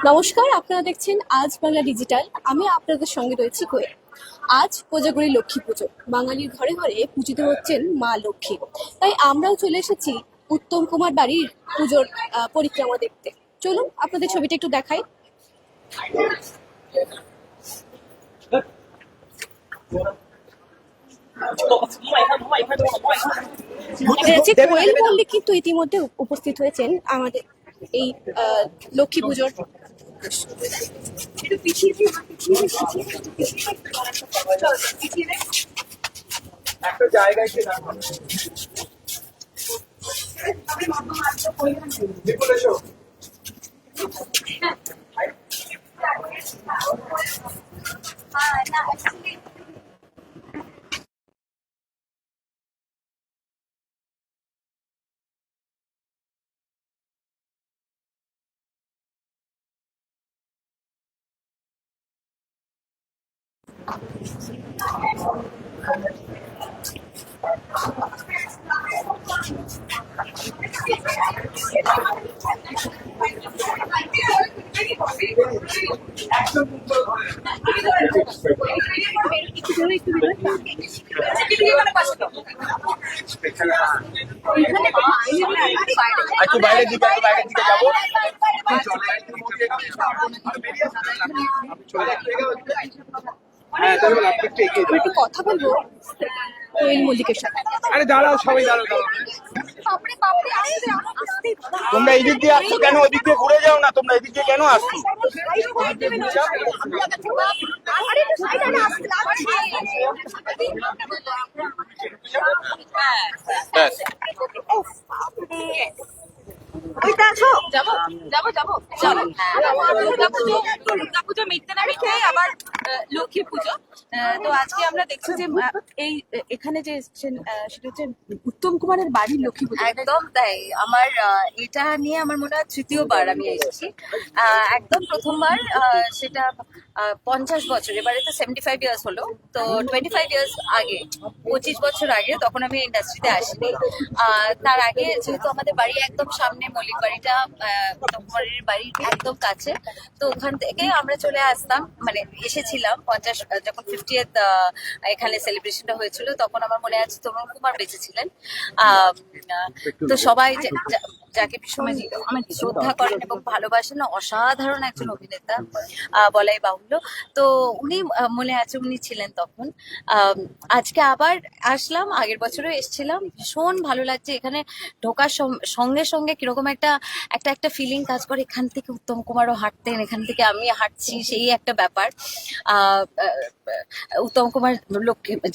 নমস্কার, আপনারা দেখছেন আজ বাংলা ডিজিটাল। আমি আপনাদের সঙ্গে রয়েছি কোয়েল। আজ কোজাগরী লক্ষ্মী পুজো। বাঙালির ঘরে ঘরে পূজিত হচ্ছেন মা লক্ষ্মী। তাই আমরাও চলে এসেছি উত্তম কুমার বাড়ির পুজোর পরিক্রমা দেখতে। চলুন আপনাদের ছবিটা একটু দেখাই। কোয়েল মল্লিক কিন্তু ইতিমধ্যে উপস্থিত হয়েছেন আমাদের এই লক্ষ্মী পুজোর। একটা জায়গায় একটু বাইরের দিকে যাবো। একটু কথা বলবো কোয়েল মল্লিকের সাথে। আরে দাঁড়াও, সবাই দাঁড়াও। তোমরা এদিক দিয়ে আসছো কেন? ওদিক দিয়ে ঘুরে যাও না, তোমরা এদিক দিয়ে কেন আসছো? দুর্গাপুজো মিটতে না মিটতেই আবার লক্ষ্মী পুজো। তো আজকে আমরা দেখছি যে এই এখানে যে এসেছেন সেটা হচ্ছে উত্তম কুমারের বাড়ির লক্ষ্মী পুজো। একদম তাই। আমার এটা নিয়ে আমার মনে হয় তৃতীয়বার আমি এসেছি। একদম প্রথমবার সেটা 50 বছর, এবারে তো 75 ইয়ার্স হলো। তো 25 ইয়ার্স আগে, 25 বছর আগে তখন আমি ইন্ডাস্ট্রিতে আসিনি। তার আগে যেহেতু আমাদের বাড়ি একদম সামনে, মল্লিক বাড়িটা কুমারের বাড়ির একদম কাছে, তো ওখান থেকে আমরা চলে আসতাম, মানে এসেছিলাম 50 যখন 50th এখানে সেলিব্রেশনটা হয়েছিল, তখন আমার মনে আছে তরুণ কুমার বেঁচে ছিলেন। তো সবাই যাকে ভীষণ শ্রদ্ধা করেন এবং ভালোবাসেন, অসাধারণ একজন অভিনেতা বলাই বাহুল্য। তো উনি মনে আছে, উনি ছিলেন তখন। আজকে আবার আসলাম, আগের বছরও এসেছিলাম। ভীষণ ভালো লাগছে এখানে ঢোকার সঙ্গে সঙ্গে কিরকম একটা একটা একটা ফিলিং কাজ করে। এখান থেকে উত্তম কুমারও হাঁটতেন, এখান থেকে আমি হাঁটছি, সেই একটা ব্যাপার। উত্তম কুমার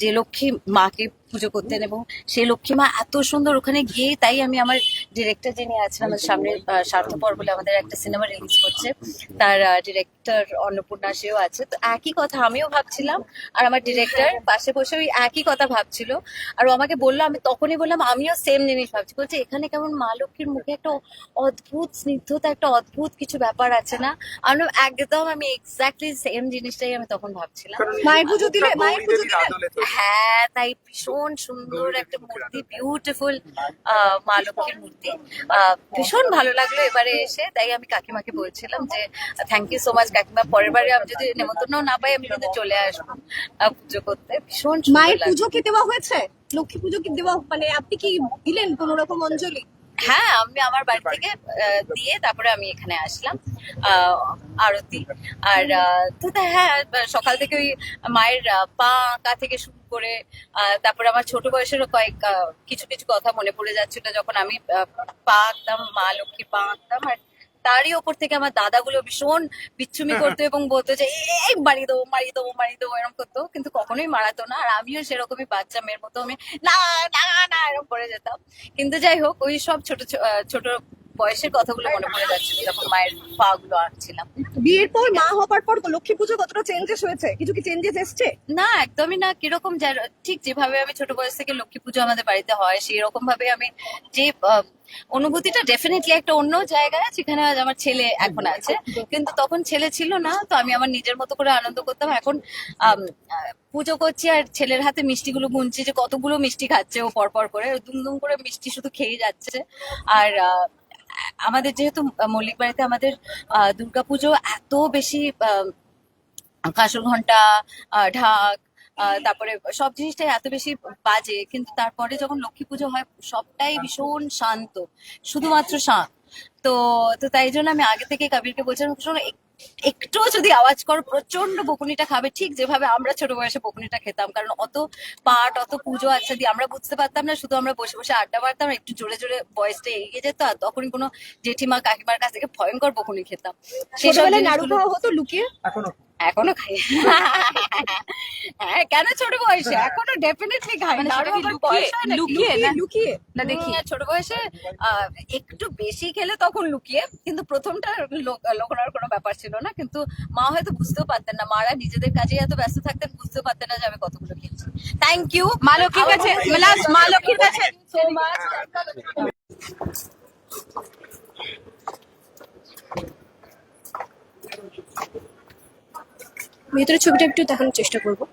যে লক্ষ্মী মাকে পুজো করতেন, এবং সেই লক্ষ্মী মা এত সুন্দর ওখানে গিয়ে, তাই আমি আমার ডিরেক্টর যিনি আছেন, আমাদের সামনে স্বার্থপর বলে আমাদের একটা সিনেমা রিলিজ করছে, তার ডিরেক্টর অন্নপূর্ণা, সেও আছে। তো একই কথা আমিও ভাবছিলাম, আর আমার ডিরেক্টর পাশে বসে ওই একই কথা ভাবছিল। আর ও আমাকে বললো, আমি তখনই বললাম আমিও সেম জিনিস ভাবছি। বলছে এখানে কেমন মা লক্ষ্মীর মুখে একটা অদ্ভুত স্নিগ্ধতা, একটা অদ্ভুত কিছু ব্যাপার আছে না? আমি একদম, আমি এক্স্যাক্টলি সেম জিনিসটাই আমি তখন ভাবছিলাম। মায়ের পুজো দিলে, হ্যাঁ, তাই ভীষণ সুন্দর একটা মূর্তি, বিউটিফুল মা লক্ষ্মীর মূর্তি। ভীষণ ভালো লাগলো এবারে এসে। তাই আমি কাকিমাকে বলছিলাম যে থ্যাংক ইউ সো মাচ কাকিমা, পরের বারে আমি যদি নেমন্তন্ন না পাই, আমি কিন্তু চলে আসবো পুজো করতে। ভীষণ মায়ের পুজো কি দেওয়া হয়েছে? লক্ষ্মী পুজো কি দেওয়া, মানে আপনি কি দিলেন কোন রকম অঞ্জলি? হ্যাঁ, আমি আমার বাড়ি থেকে দিয়ে তারপরে আমি এখানে আসলাম আরতি। আর তো হ্যাঁ, সকাল থেকে ওই মায়ের পা আঁকা থেকে শুরু করে, তারপরে আমার ছোট বয়সেরও কিছু কিছু কথা মনে পড়ে যাচ্ছিল, যখন আমি পা আঁকতাম, মা লক্ষ্মীর পা আঁকতাম। আর তারই ওপর থেকে আমার দাদাগুলো ভীষণ বিচ্ছুমি করতো এবং বলতো যে এই মারিয়ে দেবো, মারিয়ে দেবো, মারিয়ে দেবো, এরকম করতো, কিন্তু কখনোই মারাতো না। আর আমিও সেরকমই বাচ্চা মেয়ের মতো, আমি না না না এরকম করে যেতাম। কিন্তু যাই হোক, ওই সব ছোট ছোট বয়সের কথাগুলো মনে পড়ে যাচ্ছিল যখন মায়ের পা গুলো আঁকছিলাম। বিয়ের পর মা হবার পর লক্ষ্মী পুজো কতটা চেঞ্জেস হয়েছে? কিছু কি চেঞ্জেস এসছে? না, একদমই না। কিরকম, ঠিক যেভাবে আমি ছোট বয়স থেকে লক্ষ্মী পুজো আমাদের বাড়িতে হয়, সেই রকম ভাবে আমি যে অনুভূতিটা ডেফিনেটলি একটা অন্য জায়গায়, যেখানে আজ আমার ছেলে এখন আছে, কিন্তু তখন ছেলে ছিল না। তো আমি আমার নিজের মতো করে আনন্দ করতাম। এখন পুজো করছি আর ছেলের হাতে মিষ্টিগুলো গুনছি, যে কতগুলো মিষ্টি খাচ্ছে ও পরপর করে, দুম দুম করে মিষ্টি শুধু খেয়ে যাচ্ছে। আর আমাদের যেহেতু মল্লিক বাড়িতে আমাদের দুর্গাপুজো এত বেশি কাঁসর ঘন্টা, ঢাক, তারপরে সব জিনিসটাই এত বেশি বাজে, কিন্তু তারপরে যখন লক্ষ্মী পুজো হয় সবটাই ভীষণ শান্ত, শুধুমাত্র শান্ত। তো তো তাই জন্য আমি আগে থেকে কবিরকে বলছিলাম, শোনো একটুও যদি আওয়াজ করো প্রচন্ড বকুনিটা খাবে, ঠিক যেভাবে আমরা ছোট বয়সে বকুনিটা খেতাম। কারণ অত পাঠ, অত পুজো আচ্ছা দিয়ে আমরা বুঝতে পারতাম না, শুধু আমরা বসে বসে আড্ডা মারতাম, একটু জোরে জোরে ভয়েসটা এগিয়ে যেত, আর তখনই কোনো জেঠিমা কাকিমার কাছ থেকে ভয়ঙ্কর বকুনি খেতাম। সেসব ছোটবেলায় নাড়ু জিনিসগুলো খাওয়া হতো লুকিয়ে? এখনো খাই। হ্যাঁ, কেন ছোট বয়সে এখনো ডেফিনেটলি খাই। মানে নাড়ু সেটা কি আবার বয়স হয় নাকি? লুকিয়ে না? লুকিয়ে না দেখি ছোট বয়সে একটু বেশি খেলে তখন লুকিয়ে, কিন্তু প্রথমটা লুকোনোর কোনো ব্যাপার ছিল না। কিন্তু মা হয়তো বুঝতেও পারতেন না, মারা নিজেদের কাজে এত ব্যস্ত থাকতেন, বুঝতেও পারতেন না যে আমি কতগুলো খেয়েছি। থ্যাংক ইউ মা লক্ষ্মীর কাছে, মা লক্ষ্মীর কাছে সো মাচ। ভেতরে ছবিটা একটু দেখানোর চেষ্টা করবো।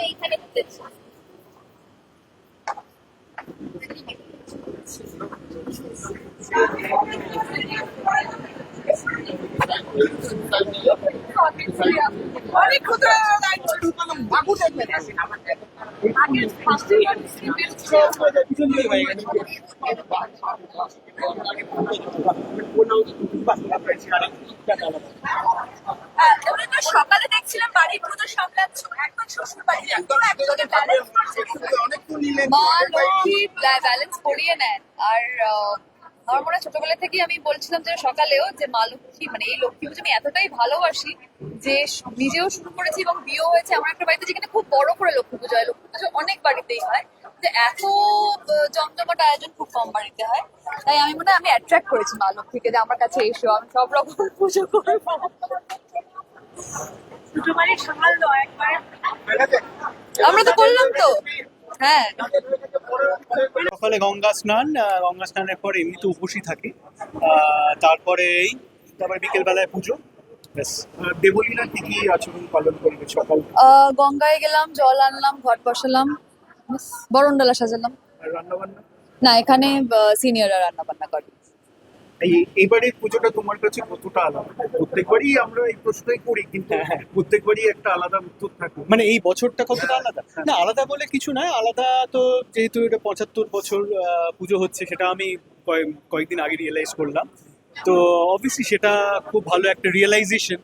এইখানে অনেক ক্ষুদ্র সকালে দেখছিলাম বাড়ির পুজো সামলাচ্ছ, একদম শ্বশুর বাড়ি একদম একসাথে ব্যালেন্স মা লক্ষ্মী ব্যালেন্স করিয়ে নেন। আর আমার মনে হয় ছোটবেলা থেকেই আমি বলছিলাম যে সকালেও যে মা লক্ষ্মী মানে এই লক্ষ্মী পুজো আমি এতটাই ভালোবাসি যে নিজেও শুরু করেছি এবং বিয়েও হয়েছে আমার একটা বাড়িতে, যেখানে খুব বড় করে লক্ষ্মী পুজো হয়। লক্ষ্মী পুজো অনেক বাড়িতেই হয়, যে এত জমজমাট আয়োজন খুব কম বাড়িতে হয়। তাই আমি মনে হয় আমি অ্যাট্রাক্ট করেছি মা লক্ষ্মীকে যে আমার কাছে এসো, আমি সব রকম পুজো করবো। দুটো বাড়ি সামাল একবারে আমরা তো করলাম তো। হ্যাঁ, সকালে গঙ্গা স্নানের পরে এমনিতে উপসী থাকি। তারপরে বিকেল বেলায় পুজো। ব্যাস। দেবলীনা কি কি আচরণ পালন করবে সকাল? গঙ্গায় গেলাম, জল আনলাম, ঘট বসালাম, ব্যাস, বরণডালা সাজালাম। আর রান্না বান্না? না, এখানে সিনিয়ররা রান্না বান্না করে। এইবারে পুজোটা তোমার কাছে কতটা আলাদা? প্রত্যেকবারই আমরা এই প্রশ্নই করি, কিন্তু প্রত্যেকবারই একটা আলাদা উত্তর থাকে। মানে এই বছরটা কতটা আলাদা? না, আলাদা বলে কিছু নয়। আলাদা তো যেহেতু এটা 75 বছর পুজো হচ্ছে, সেটা আমি কয়েকদিন আগে রিয়েলাইজ করলাম। তো অবভিয়াসলি সেটা খুব ভালো একটা রিয়েলাইজেশন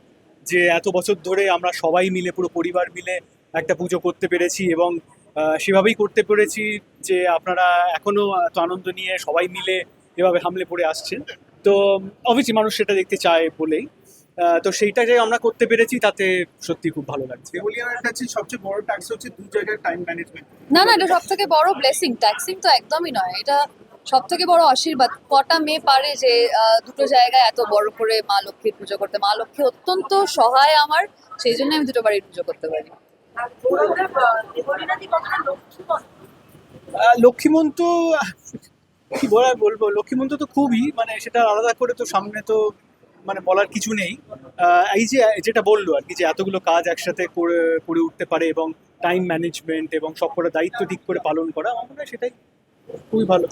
যে এত বছর ধরে আমরা সবাই মিলে, পুরো পরিবার মিলে একটা পুজো করতে পেরেছি, এবং সেভাবেই করতে পেরেছি যে আপনারা এখনো এত আনন্দ নিয়ে সবাই মিলে এভাবে হামলে পড়ে আসছেন। তো অবভিয়াসলি মানুষ সেটা দেখতে চায় বলেই, তো সেইটা যে আমরা করতে পেরেছি তাতে সত্যি খুব ভালো লাগছে। দেবলীনার কাছে সবচেয়ে বড় ট্যাক্স হচ্ছে দু জায়গায় টাইম ম্যানেজমেন্ট। না না, এটা সব থেকে বড় ব্লেসিং, ট্যাক্সিং তো একদমই নয়। এটা সব থেকে বড় আশীর্বাদ। কটা মেয়ে পারে যে দুটো জায়গায় এত বড় করে মা লক্ষ্মীর পুজো করতে? মা লক্ষ্মী অত্যন্ত সহায় আমার, সেই জন্য আমি দুটো বাড়ির পুজো করতে পারি। লক্ষ্মীমন্ত কি বলবো, লক্ষ্মীমন্ত তো খুবই, মানে সেটা আলাদা করে তো সামনে তো মানে বলার কিছু নেই। এই যে যেটা বললো আর কি, যে এতগুলো কাজ একসাথে করে উঠতে পারে, এবং টাইম ম্যানেজমেন্ট এবং সবকটা দায়িত্ব ঠিক করে পালন করা, আমার মনে হয় সেটাই খুবই ভালো।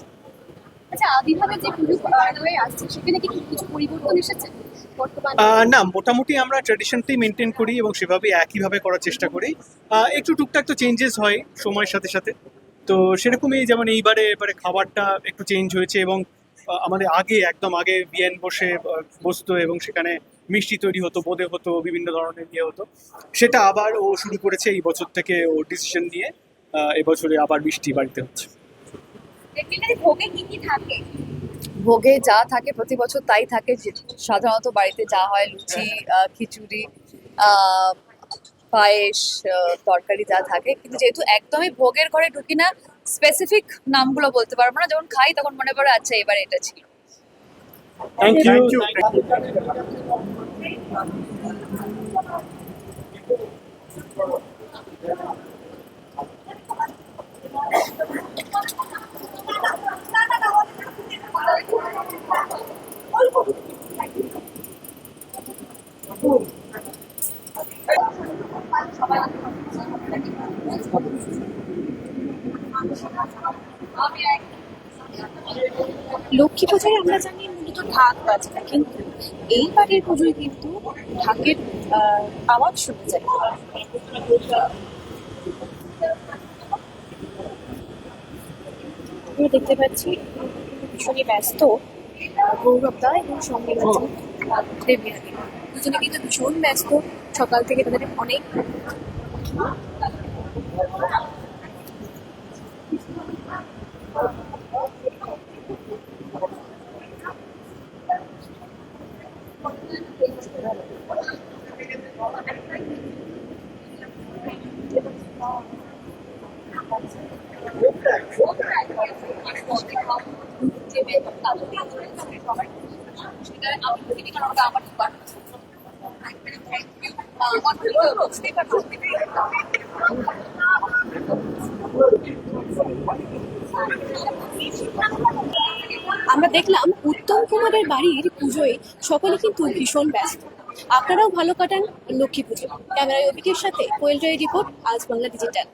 আচ্ছা, আদিভাবে যে পুজো হয়ে আসছে সেখানে কি কিছু পরিবর্তন এসেছে বর্তমানে? না, মোটামুটি আমরা ট্র্যাডিশনটাই মেনটেন করি এবং সেভাবেই একইভাবে করার চেষ্টা করি। একটু টুকটাক তো চেঞ্জেস হয় সময়ের সাথে সাথে। তো সেরকমই, যেমন এবারে খাবারটা একটু চেঞ্জ হয়েছে, এবং আমাদের একদম আগে বিয়েন বসতো এবং সেখানে মিষ্টি তৈরি হতো, বোঁদে হতো, বিভিন্ন ধরনের ইয়ে হতো। সেটা আবার ও শুরু করেছে এই বছর থেকে, ও ডিসিশন নিয়ে এবছরে আবার মিষ্টি বাড়িতে হচ্ছে। ভোগে কি কি থাকে? ভোগে যা থাকে প্রতি বছর তাই থাকে। সাধারণত বাড়িতে যা হয়, লুচি, খিচুড়ি, পায়েস, তরকারি যা থাকে। কিন্তু যেহেতু একদমই ভোগের ঘরে ঢুকি না, স্পেসিফিক নামগুলো বলতে পারবো না। যখন খাই তখন মনে পড়ে আচ্ছা এবার এটা ছিল। Thank you. লক্ষ্মী পূজায় আমরা জানি মূলত ঢাক বাজে না, কিন্তু এইবারের পুজোয় কিন্তু ঢাকের আওয়াজ শোনা যায়। আমরা দেখতে পাচ্ছি ভীষণই ব্যস্ত গৌরব দা এবং সঙ্গে রয়েছেন দেবযানী। দুজনে কিন্তু ভীষণ ব্যস্ত, সকাল থেকে তাদের অনেক আমরা দেখলাম উত্তম কুমারের বাড়ির পুজোয় সকলে কিন্তু ভীষণ ব্যস্ত। আপনারাও ভালো কাটান লক্ষ্মী পুজো। ক্যামেরায় অভিকের সাথে কোয়েল জয়ের রিপোর্ট, আজ বাংলা ডিজিটাল।